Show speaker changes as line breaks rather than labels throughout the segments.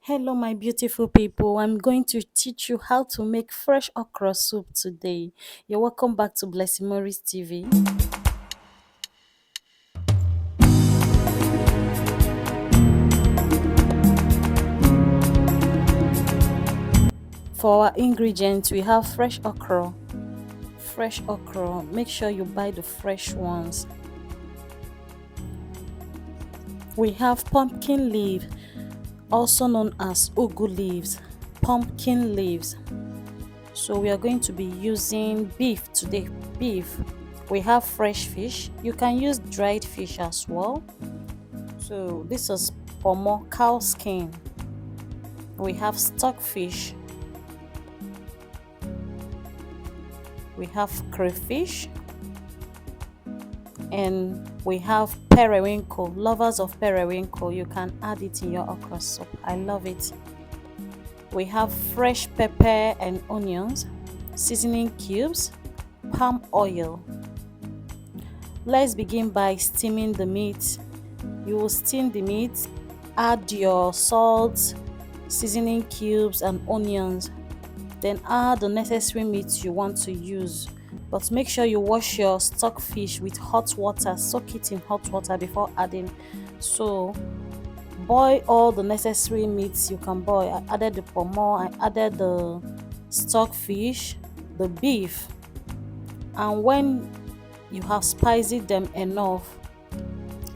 Hello, my beautiful people. I'm going to teach you how to make fresh okra soup today. You're welcome back to Blessing Morris TV. For our ingredients, we have fresh okra. Fresh okra. Make sure you buy the fresh ones. We have pumpkin leaf, also known as ugu leaves. Pumpkin leaves. So we are going to be using beef today. Beef. We have fresh fish. You can use dried fish as well. So this is pomo cow skin. We have stockfish. We have crayfish. And we have periwinkle. Lovers of periwinkle, you can add it in your okra soup. I love it. We have fresh pepper and onions, seasoning cubes, palm oil. Let's begin by steaming the meat. You will steam the meat, add your salt, seasoning cubes and onions, then add the necessary meat you want to use. But make sure you wash your stockfish with hot water, soak it in hot water before adding. So boil all the necessary meats you can boil. I added the pomo, I added the stockfish, the beef, and when you have spiced them enough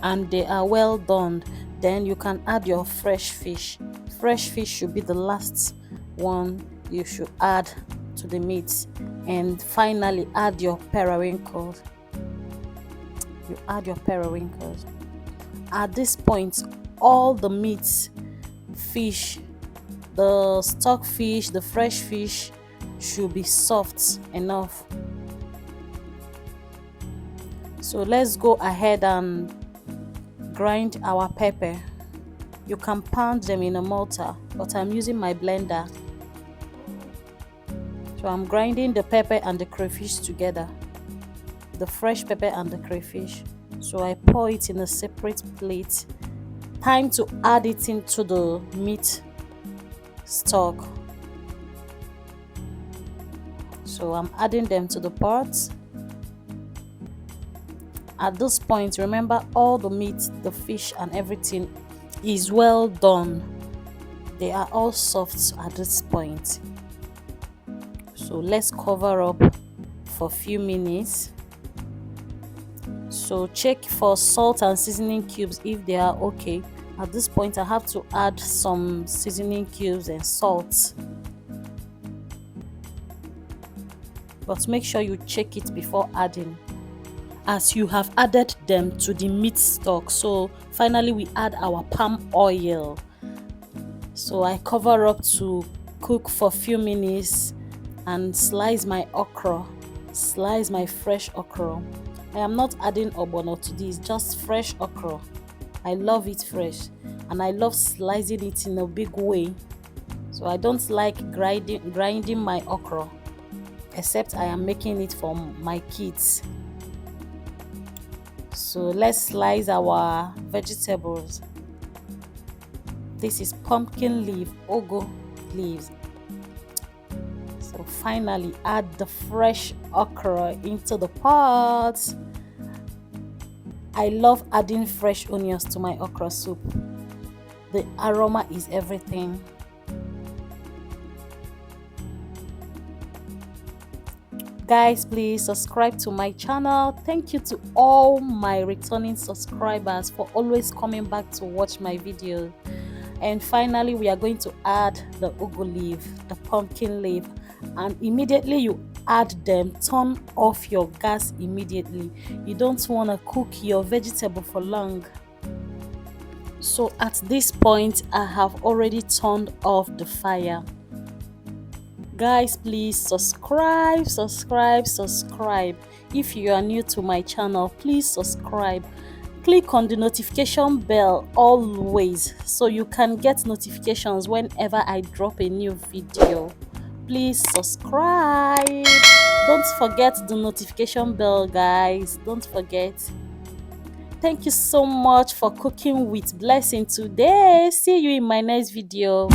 and they are well done, then you can add your fresh fish. Fresh fish should be the last one you should add to the meat, and finally add your periwinkles. You add your periwinkles. At this point, all the meats, fish, the stockfish, the fresh fish should be soft enough. So let's go ahead and grind our pepper. You can pound them in a mortar, but I'm using my blender. So I'm grinding the pepper and the crayfish together, the fresh pepper and the crayfish. So I pour it in a separate plate. Time to add it into the meat stock. So I'm adding them to the pot. At this point, remember all the meat, the fish and everything is well done. They are all soft at this point. So let's cover up for a few minutes. So check for salt and seasoning cubes if they are okay. At this point, I have to add some seasoning cubes and salt, but make sure you check it before adding, as you have added them to the meat stock. So finally we add our palm oil. So I cover up to cook for a few minutes and slice my okra, slice my fresh okra. I am not adding ogbono to this, just fresh okra. I love it fresh, and I love slicing it in a big way. So I don't like grinding my okra, except I am making it for my kids. So let's slice our vegetables. This is pumpkin leaf, ugu leaves. So finally add the fresh okra into the pot. I love adding fresh onions to my okra soup. The aroma is everything. Guys, please subscribe to my channel. Thank you to all my returning subscribers for always coming back to watch my videos. And finally, we are going to add the ugu leaf, the pumpkin leaf, and immediately you add them, turn off your gas immediately. You don't want to cook your vegetable for long. So at this point, I have already turned off the fire. Guys, please subscribe. If you are new to my channel, please subscribe. Click on the notification bell always, so you can get notifications whenever I drop a new video. Please subscribe. Don't forget the notification bell, guys. Don't forget. Thank you so much for cooking with Blessing today. See you in my next video.